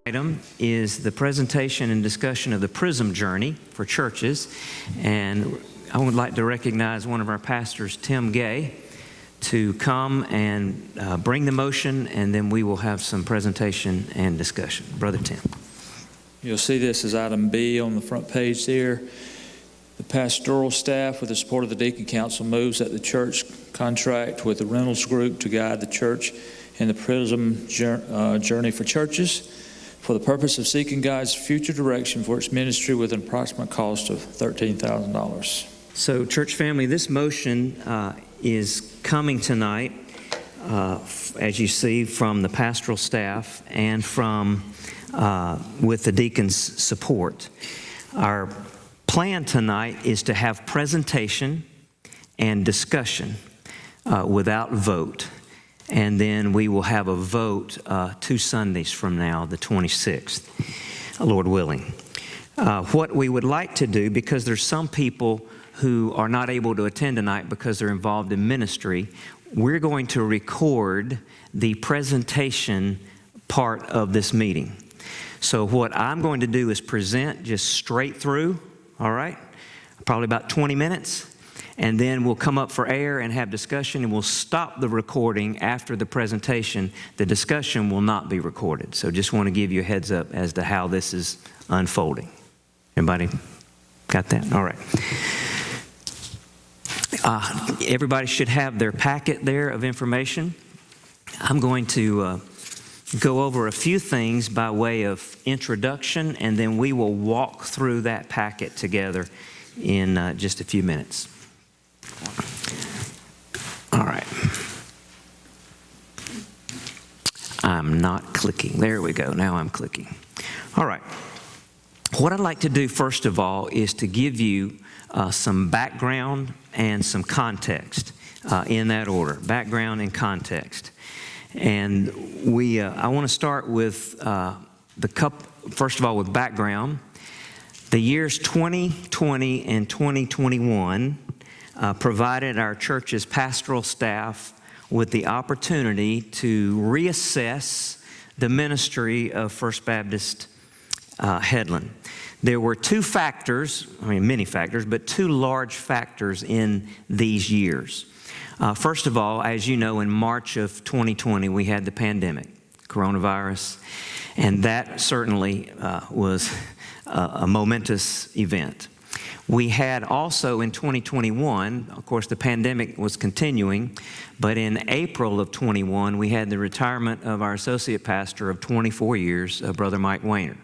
Item is the presentation and discussion of the Prism journey for churches, and I would like to recognize one of our pastors, Tim Gay, to come and bring the motion, and then we will have some presentation and discussion. Brother Tim. You'll see this as item B on the front page there. The pastoral staff, with the support of the Deacon Council, moves that the church contract with the Reynolds Group to guide the church in the Prism journey for churches, for the purpose of seeking God's future direction for its ministry with an approximate cost of $13,000. So, church family, this motion is coming tonight, as you see, from the pastoral staff and from with the deacons' support. Our plan tonight is to have presentation and discussion without vote. And then we will have a vote 2 Sundays from now, the 26th, Lord willing. What we would like to do, because there's some people who are not able to attend tonight because they're involved in ministry, we're going to record the presentation part of this meeting. So what I'm going to do is present just straight through, all right? Probably about 20 minutes. And then we'll come up for air and have discussion, and we'll stop the recording after the presentation. The discussion will not be recorded. So just want to give you a heads up as to how this is unfolding. Everybody got that? All right. Everybody should have their packet there of information. I'm going to go over a few things by way of introduction, and then we will walk through that packet together in just a few minutes. All right. I'm not clicking. There we go. Now I'm clicking. All right. What I'd like to do first of all is to give you some background and some context in that order. Background and context. And I want to start with first of all with background. The years 2020 and 2021 provided our church's pastoral staff with the opportunity to reassess the ministry of First Baptist Headland. There were two factors, many factors, but two large factors in these years. First of all, as you know, in March of 2020, we had the pandemic, coronavirus, and that certainly was a momentous event. We had also in 2021, of course, the pandemic was continuing, but in April of 21, we had the retirement of our associate pastor of 24 years, Brother Mike Weiner.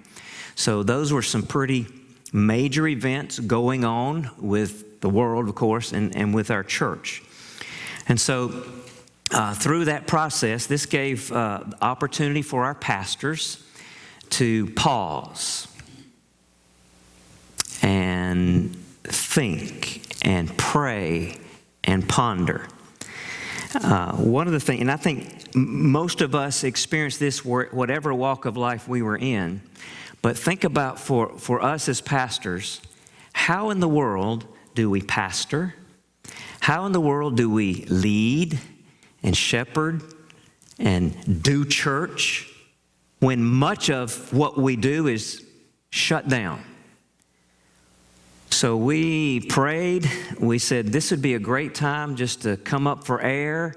So those were some pretty major events going on with the world, of course, and with our church. And so through that process, this gave opportunity for our pastors to pause and think and pray and ponder. One of the things, and I think most of us experience this whatever walk of life we were in, but think about for us as pastors, how in the world do we pastor? How in the world do we lead and shepherd and do church when much of what we do is shut down? So we prayed, we said this would be a great time just to come up for air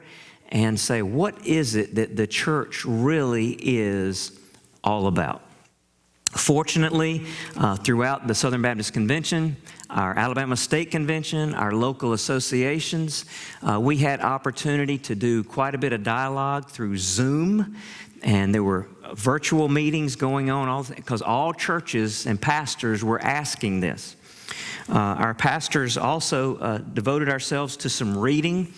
and say, what is it that the church really is all about? Fortunately, throughout the Southern Baptist Convention, our Alabama State Convention, our local associations, we had opportunity to do quite a bit of dialogue through Zoom, and there were virtual meetings going on because all churches and pastors were asking this. Our pastors also devoted ourselves to some reading.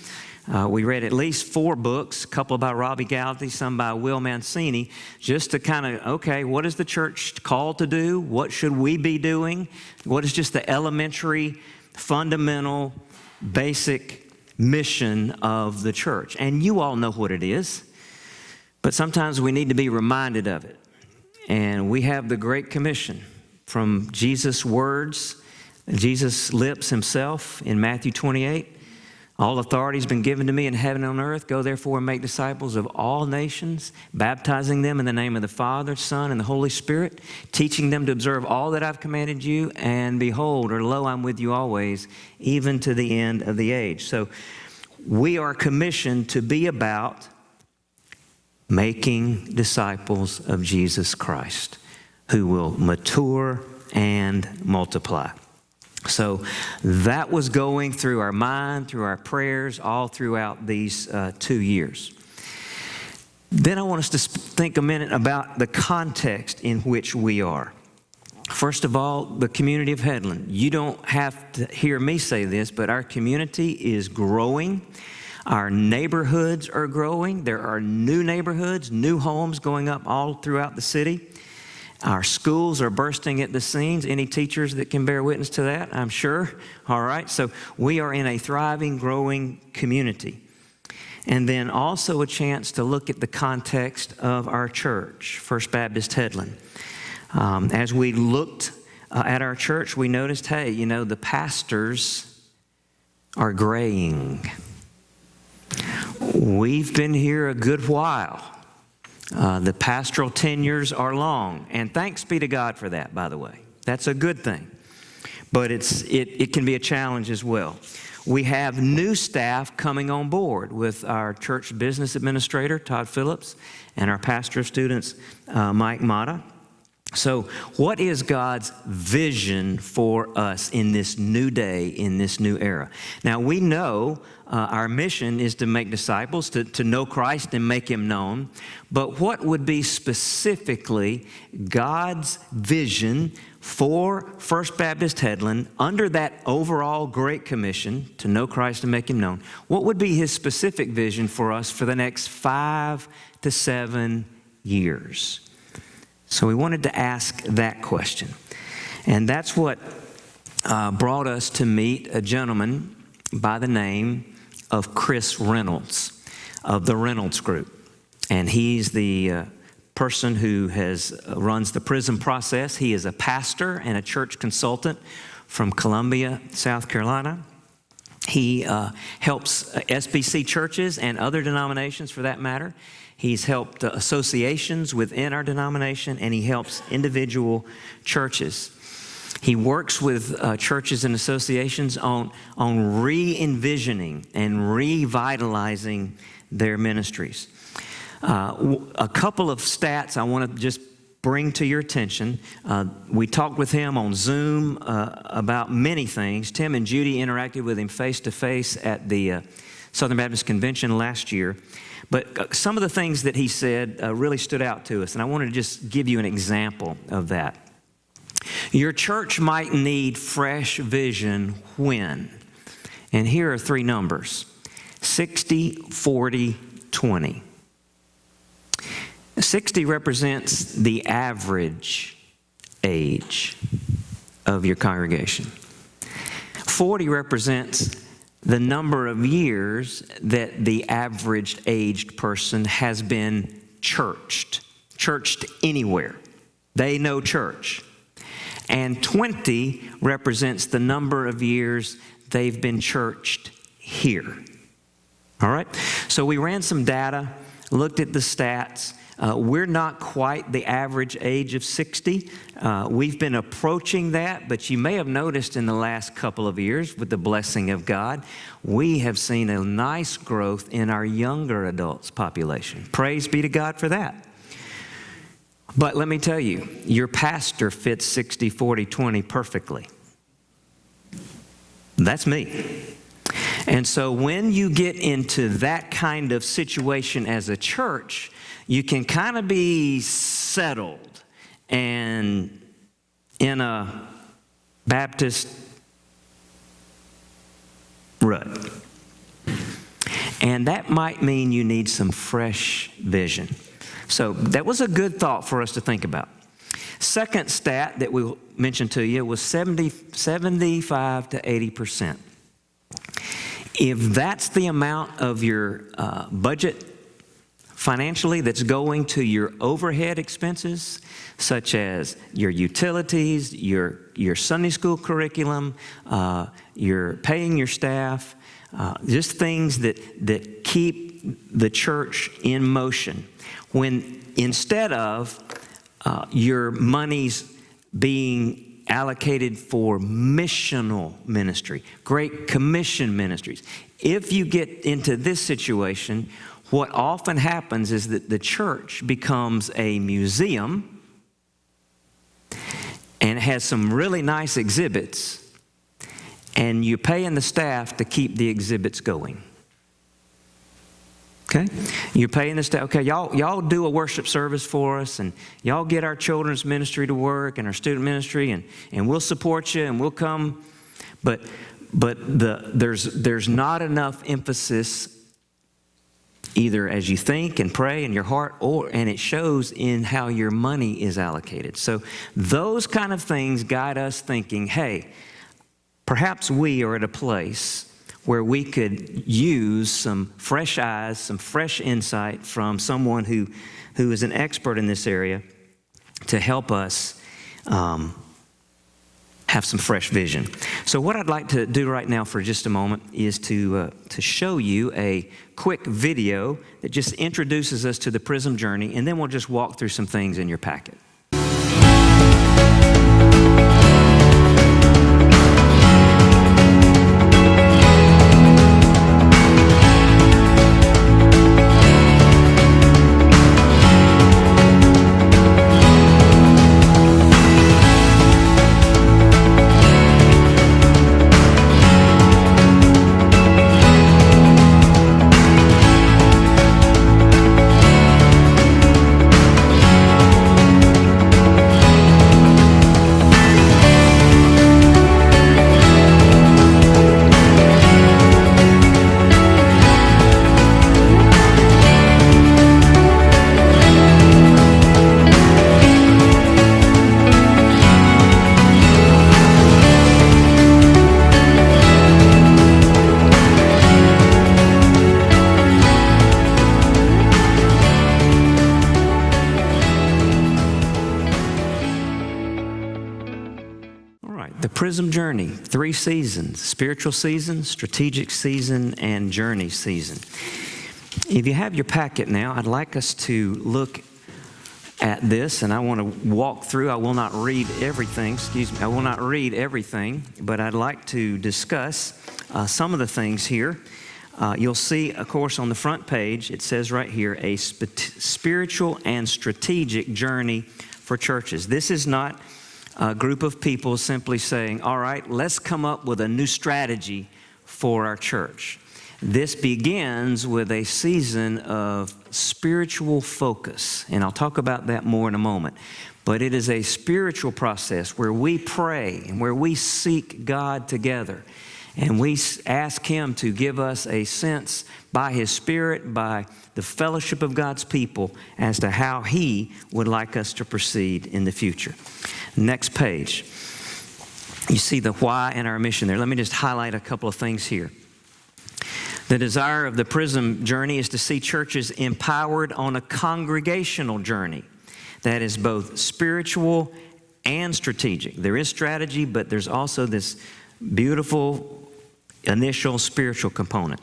We read at least 4 books, a couple by Robbie Gallaty, some by Will Mancini, just to kind of, okay, what is the church called to do? What should we be doing? What is just the elementary, fundamental, basic mission of the church? And you all know what it is, but sometimes we need to be reminded of it. And we have the Great Commission from Jesus' words, Jesus' lips himself in Matthew 28. All authority has been given to me in heaven and on earth. Go therefore and make disciples of all nations, baptizing them in the name of the Father, Son, and the Holy Spirit, teaching them to observe all that I've commanded you. And behold, or lo, I'm with you always, even to the end of the age. So we are commissioned to be about making disciples of Jesus Christ, who will mature and multiply. So that was going through our mind, through our prayers, all throughout these 2 years. Then I want us to think a minute about the context in which we are. First of all, the community of Headland. You don't have to hear me say this, but our community is growing. Our neighborhoods are growing. There are new neighborhoods, new homes going up all throughout the city. Our schools are bursting at the seams. Any teachers that can bear witness to that, I'm sure. All right, so we are in a thriving, growing community. And then also a chance to look at the context of our church, First Baptist Headland. As we looked at our church, we noticed, hey, you know, the pastors are graying. We've been here a good while. The pastoral tenures are long, and thanks be to God for that, by the way. That's a good thing, but it can be a challenge as well. We have new staff coming on board with our church business administrator, Todd Phillips, and our pastor of students, Mike Mata. So what is God's vision for us in this new day, in this new era? Now, we know our mission is to make disciples, to know Christ and make Him known. But what would be specifically God's vision for First Baptist Headland under that overall Great Commission to know Christ and make Him known? What would be His specific vision for us for the next 5 to 7 years? So we wanted to ask that question. And that's what brought us to meet a gentleman by the name of Chris Reynolds of the Reynolds Group. And he's the person who runs the Prism process. He is a pastor and a church consultant from Columbia, South Carolina. He helps SBC churches and other denominations for that matter. He's helped associations within our denomination, and he helps individual churches. He works with churches and associations on re-envisioning and revitalizing their ministries. A couple of stats I want to just bring to your attention. We talked with him on Zoom about many things. Tim and Judy interacted with him face-to-face at the Southern Baptist Convention last year. But some of the things that he said really stood out to us, and I want to just give you an example of that. Your church might need fresh vision when? And here are 3 numbers: 60, 40, 20. 60 represents the average age of your congregation. 40 represents the number of years that the average aged person has been churched anywhere. They know church. And 20 represents the number of years they've been churched here. All right? So we ran some data, looked at the stats. We're not quite the average age of 60. We've been approaching that, but you may have noticed in the last couple of years, with the blessing of God, we have seen a nice growth in our younger adults population. Praise be to God for that. But let me tell you, your pastor fits 60, 40, 20 perfectly. That's me. And so when you get into that kind of situation as a church, you can kind of be settled and in a Baptist rut. And that might mean you need some fresh vision. So that was a good thought for us to think about. Second stat that we mentioned to you was 75 to 80%. If that's the amount of your budget financially that's going to your overhead expenses, such as your utilities, your Sunday school curriculum, you're paying your staff, just things that keep the church in motion. When instead of your monies being allocated for missional ministry, Great Commission ministries, if you get into this situation, what often happens is that the church becomes a museum and it has some really nice exhibits, and you're paying the staff to keep the exhibits going. Okay? You're paying the staff. Okay, y'all do a worship service for us, and y'all get our children's ministry to work and our student ministry, and we'll support you and we'll come. But there's not enough emphasis either as you think and pray in your heart, and it shows in how your money is allocated. So those kind of things guide us thinking, hey, perhaps we are at a place where we could use some fresh eyes, some fresh insight from someone who is an expert in this area to help us have some fresh vision. So what I'd like to do right now for just a moment is to show you a quick video that just introduces us to the Prism journey, and then we'll just walk through some things in your packet. Prism journey, 3 seasons: spiritual season, strategic season, and journey season. If you have your packet now, I'd like us to look at this, and I want to walk through. I will not read everything, I will not read everything, but I'd like to discuss some of the things here. You'll see, of course, on the front page, it says right here, a spiritual and strategic journey for churches. This is not a group of people simply saying, all right, let's come up with a new strategy for our church. This begins with a season of spiritual focus, and I'll talk about that more in a moment. But it is a spiritual process where we pray and where we seek God together, and we ask Him to give us a sense by His Spirit, by the fellowship of God's people, as to how He would like us to proceed in the future. Next page. You see the why and our mission there. Let me just highlight a couple of things here. The desire of the Prism journey is to see churches empowered on a congregational journey that is both spiritual and strategic. There is strategy, but there's also this beautiful initial spiritual component.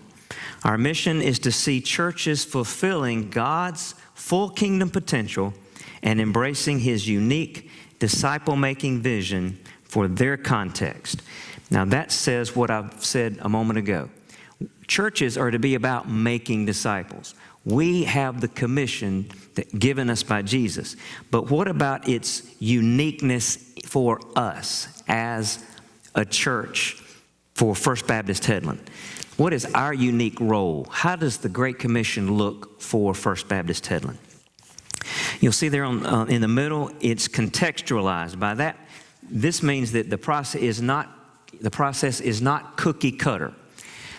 Our mission is to see churches fulfilling God's full kingdom potential and embracing His unique disciple-making vision for their context. Now that says what I've said a moment ago. Churches are to be about making disciples. We have the commission given us by Jesus. But what about its uniqueness for us as a church for First Baptist Headland? What is our unique role? How does the Great Commission look for First Baptist Headland? You'll see there in the middle, it's contextualized. By that, this means that the process is not cookie cutter.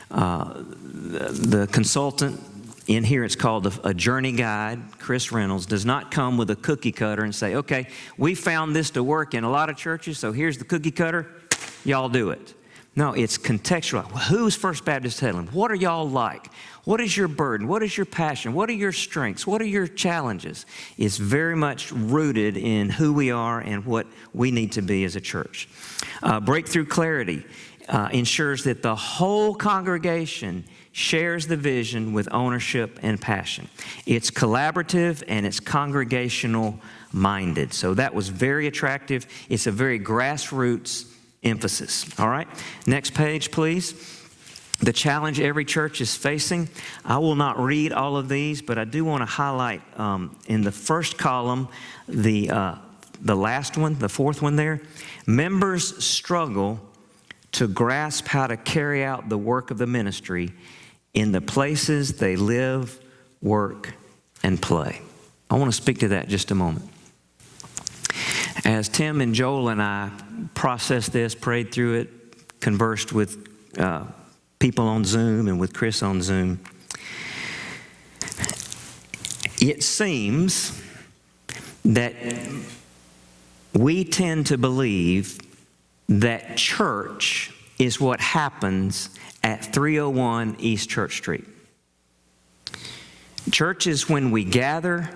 The consultant in here, it's called a journey guide. Chris Reynolds does not come with a cookie cutter and say, okay, we found this to work in a lot of churches, so here's the cookie cutter, y'all do it. No, it's contextual. Who's First Baptist Headland? What are y'all like? What is your burden? What is your passion? What are your strengths? What are your challenges? It's very much rooted in who we are and what we need to be as a church. Breakthrough clarity. ensures that the whole congregation shares the vision with ownership and passion. It's collaborative and it's congregational minded. So that was very attractive. It's a very grassroots emphasis. All right, next page, please. The challenge every church is facing. I will not read all of these, but I do want to highlight in the first column, the last one, the fourth one there. Members struggle to grasp how to carry out the work of the ministry in the places they live, work, and play. I want to speak to that just a moment. As Tim and Joel and I processed this, prayed through it, conversed with people on Zoom and with Chris on Zoom, it seems that we tend to believe that church is what happens at 301 East Church Street. Church is when we gather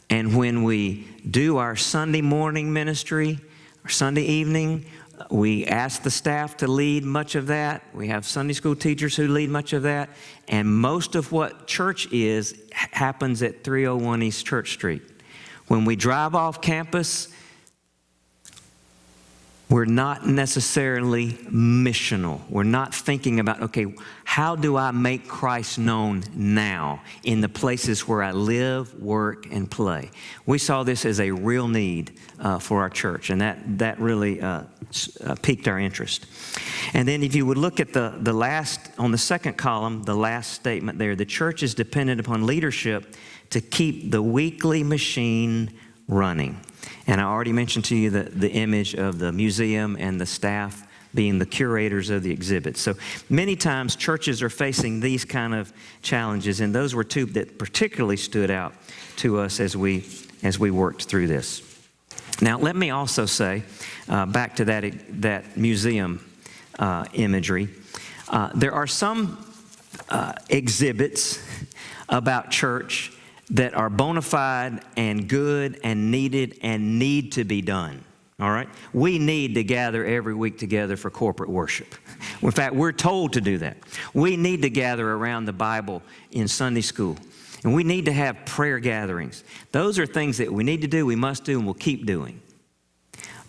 and when we do our Sunday morning ministry, or Sunday evening. We ask the staff to lead much of that. We have Sunday school teachers who lead much of that. And most of what church is happens at 301 East Church Street. When we drive off campus, we're not necessarily missional. We're not thinking about, okay, how do I make Christ known now in the places where I live, work, and play? We saw this as a real need for our church, and that really piqued our interest. And then if you would look at the last, on the second column, the last statement there, the church is dependent upon leadership to keep the weekly machine running. And I already mentioned to you the image of the museum and the staff being the curators of the exhibit. So many times churches are facing these kind of challenges, and those were two that particularly stood out to us as we worked through this. Now, let me also say, back to that museum imagery, there are some exhibits about church that are bona fide and good and needed and need to be done, all right? We need to gather every week together for corporate worship. In fact, we're told to do that. We need to gather around the Bible in Sunday school, and we need to have prayer gatherings. Those are things that we need to do, we must do, and we'll keep doing.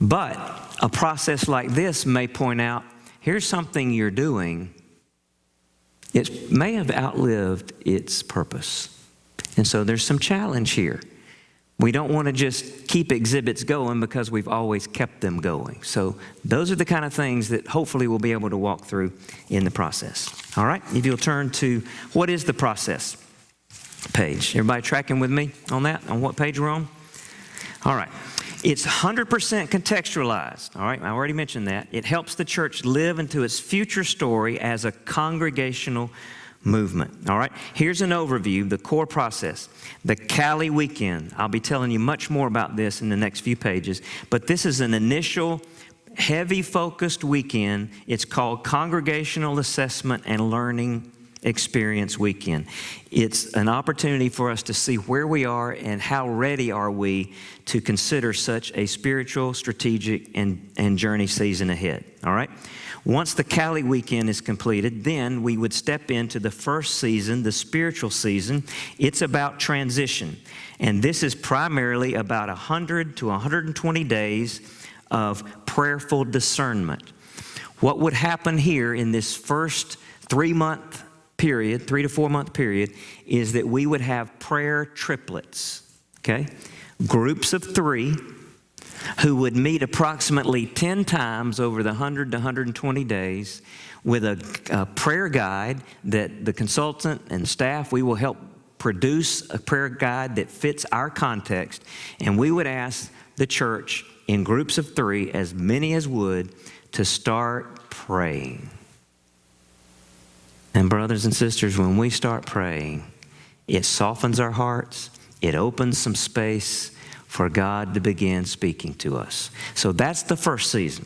But a process like this may point out, here's something you're doing. It may have outlived its purpose. And so there's some challenge here. We don't want to just keep exhibits going because we've always kept them going. So those are the kind of things that hopefully we'll be able to walk through in the process. All right, if you'll turn to what is the process page. Everybody tracking with me on that, on what page we're on? All right. It's 100% contextualized. All right, I already mentioned that. It helps the church live into its future story as a congregational movement. All right, here's an overview, the core process. The Cali weekend. I'll be telling you much more about this in the next few pages, but this is an initial heavy focused weekend. It's called Congregational Assessment and Learning Experience Weekend. It's an opportunity for us to see where we are and how ready are we to consider such a spiritual, strategic, and journey season ahead. All right? Once the Cali weekend is completed, then we would step into the first season, the spiritual season. It's about transition. And this is primarily about 100 to 120 days of prayerful discernment. What would happen here in this first 3-month period, 3 to 4 month period, is that we would have prayer triplets, okay? Groups of 3 who would meet approximately 10 times over the 100 to 120 days with a prayer guide that the consultant and staff, we will help produce a prayer guide that fits our context, and we would ask the church in groups of 3, as many as would, to start praying. And brothers and sisters, when we start praying, it softens our hearts, it opens some space for God to begin speaking to us. So that's the first season.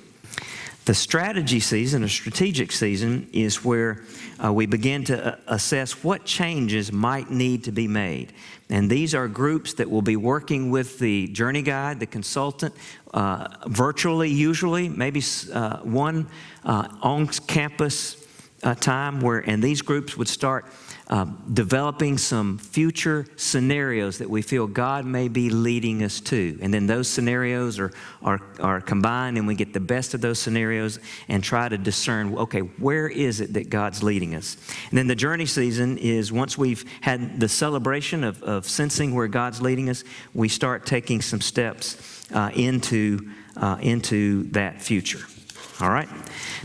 The strategy season, or strategic season, is where we begin to assess what changes might need to be made. And these are groups that will be working with the journey guide, the consultant, virtually usually, maybe one on-campus time and these groups would start developing some future scenarios that we feel God may be leading us to. And then those scenarios are combined, and we get the best of those scenarios and try to discern, okay, where is it that God's leading us? And then the journey season is once we've had the celebration of sensing where God's leading us, we start taking some steps into that future. All right.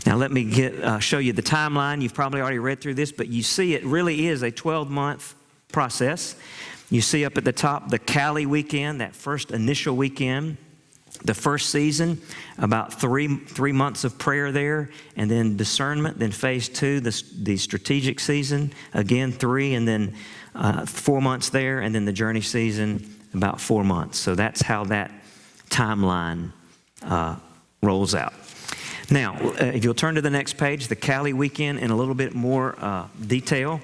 Now let me show you the timeline. You've probably already read through this, but you see it really is a 12-month process. You see up at the top the Cali weekend, that first initial weekend. The first season, about three months of prayer there, and then discernment. Then phase 2, the strategic season, again 3, and then 4 months there, and then the journey season, about 4 months. So that's how that timeline rolls out. Now, if you'll turn to the next page, the Cali weekend in a little bit more detail.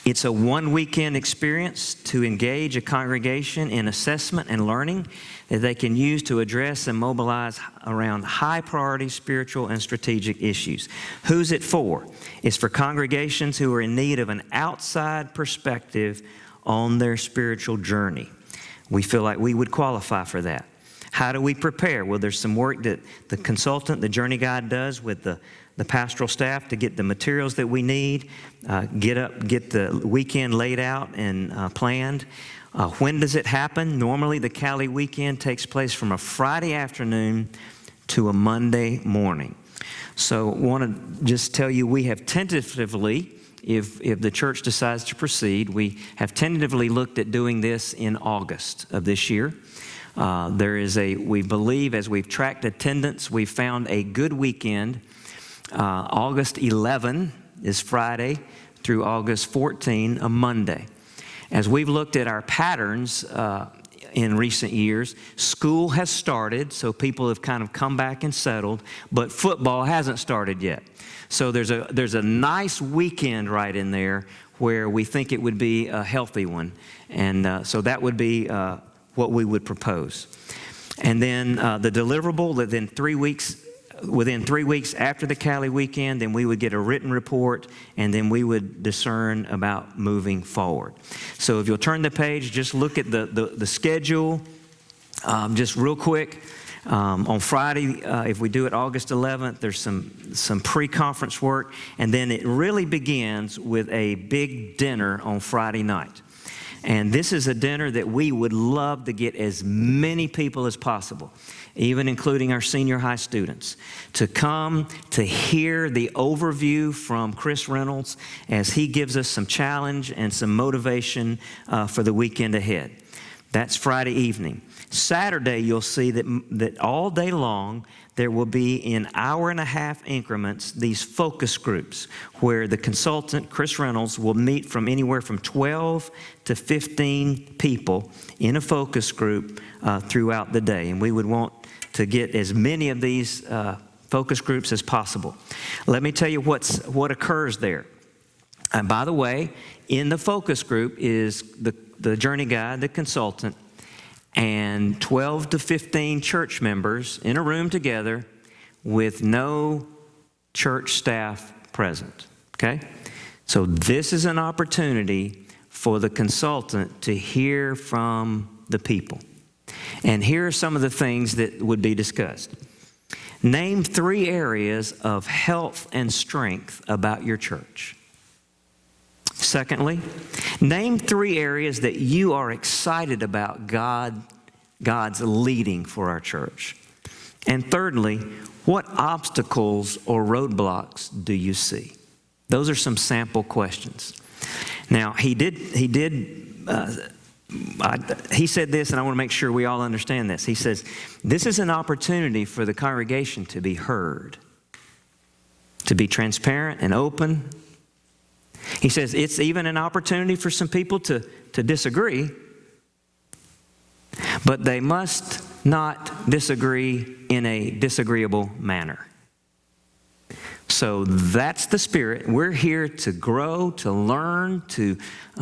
It's a one-weekend experience to engage a congregation in assessment and learning that they can use to address and mobilize around high-priority spiritual and strategic issues. Who's it for? It's for congregations who are in need of an outside perspective on their spiritual journey. We feel like we would qualify for that. How do we prepare? Well, there's some work that the consultant, the journey guide, does with the pastoral staff to get the materials that we need, get the weekend laid out and planned. When does it happen? Normally, the Cali weekend takes place from a Friday afternoon to a Monday morning. So I want to just tell you, we have tentatively, if the church decides to proceed, we have tentatively looked at doing this in August of this year. We believe, as we've tracked attendance, we've found a good weekend. August 11 is Friday through August 14, a Monday. As we've looked at our patterns in recent years, school has started, so people have kind of come back and settled, but football hasn't started yet. So there's a nice weekend right in there where we think it would be a healthy one. And so that would be what we would propose. And then the deliverable, within 3 weeks after the Cali weekend, then we would get a written report, and then we would discern about moving forward. So if you'll turn the page, just look at the schedule, just real quick. On Friday, if we do it August 11th, there's some pre-conference work, and then it really begins with a big dinner on Friday night. And this is a dinner that we would love to get as many people as possible, even including our senior high students, to come to hear the overview from Chris Reynolds as he gives us some challenge and some motivation for the weekend ahead. That's Friday evening. Saturday, you'll see that all day long, there will be in hour-and-a-half increments these focus groups where the consultant, Chris Reynolds, will meet from anywhere from 12 to 15 people in a focus group throughout the day. And we would want to get as many of these focus groups as possible. Let me tell you what occurs there. And by the way, in the focus group is the journey guide, the consultant, and 12 to 15 church members in a room together with no church staff present, okay? So this is an opportunity for the consultant to hear from the people. And here are some of the things that would be discussed. Name 3 areas of health and strength about your church. Secondly, name 3 areas that you are excited about God's leading for our church. And thirdly, what obstacles or roadblocks do you see? Those are some sample questions. Now, he said this, and I want to make sure we all understand this. He says, this is an opportunity for the congregation to be heard, to be transparent and open. He says it's even an opportunity for some people to disagree, but they must not disagree in a disagreeable manner. So that's the spirit. We're here to grow, to learn, to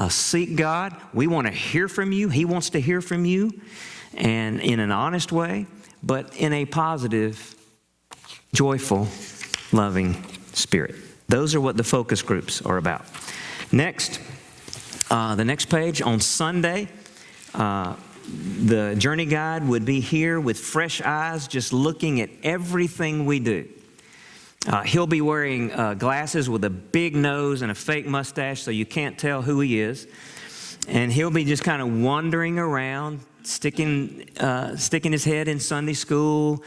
seek God. We want to hear from you. He wants to hear from you, and in an honest way, but in a positive, joyful, loving spirit. Those are what the focus groups are about. Next, the next page, on Sunday, the journey guide would be here with fresh eyes, just looking at everything we do. He'll be wearing glasses with a big nose and a fake mustache so you can't tell who he is. And he'll be just kind of wandering around, sticking his head in Sunday school,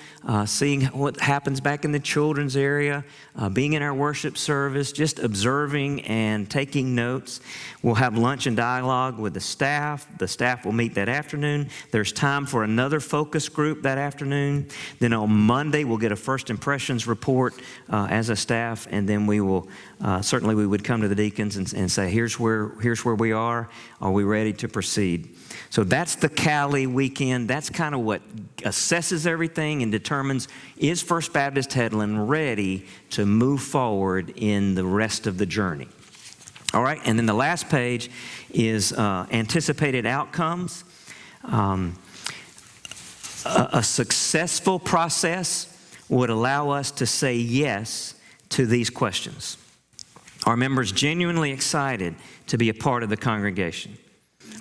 seeing what happens back in the children's area, being in our worship service, just observing and taking notes. We'll have lunch and dialogue with the staff. The staff will meet that afternoon. There's time for another focus group that afternoon. Then on Monday, we'll get a first impressions report as a staff, and then we will certainly we would come to the deacons and say, here's where we are. Are we ready to proceed? So that's the Cali weekend. That's kind of what assesses everything and determines, is First Baptist Headland ready to move forward in the rest of the journey? All right, and then the last page is anticipated outcomes. A successful process would allow us to say yes to these questions. Are members genuinely excited to be a part of the congregation?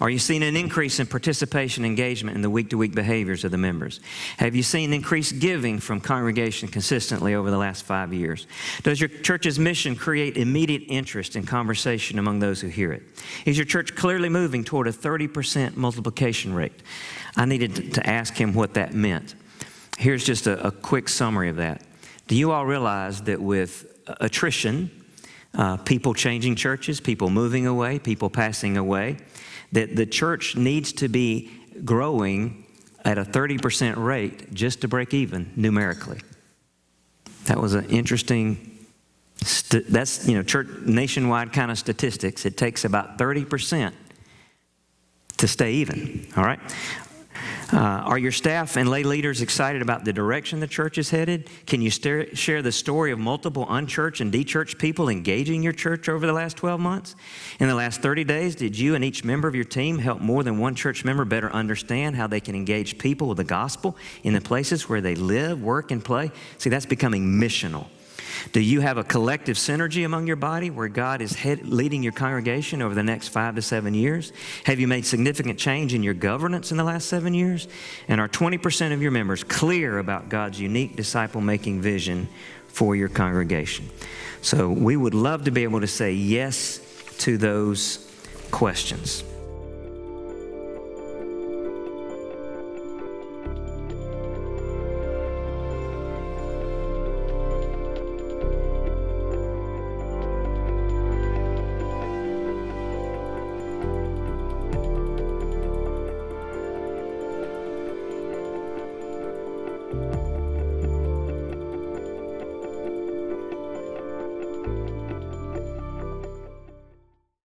Are you seeing an increase in participation engagement in the week-to-week behaviors of the members? Have you seen increased giving from congregation consistently over the last 5 years? Does your church's mission create immediate interest in conversation among those who hear it? Is your church clearly moving toward a 30% multiplication rate? I needed to ask him what that meant. Here's just a quick summary of that. Do you all realize that with attrition, people changing churches, people moving away, people passing away, that the church needs to be growing at a 30% rate just to break even numerically? That was an interesting, that's, church nationwide kind of statistics. It takes about 30% to stay even, all right? Are your staff and lay leaders excited about the direction the church is headed? Can you share the story of multiple unchurched and dechurched people engaging your church over the last 12 months? In the last 30 days, did you and each member of your team help more than one church member better understand how they can engage people with the gospel in the places where they live, work, and play? See, that's becoming missional. Do you have a collective synergy among your body where God is leading your congregation over the next 5 to 7 years? Have you made significant change in your governance in the last 7 years? And are 20% of your members clear about God's unique disciple-making vision for your congregation? So we would love to be able to say yes to those questions.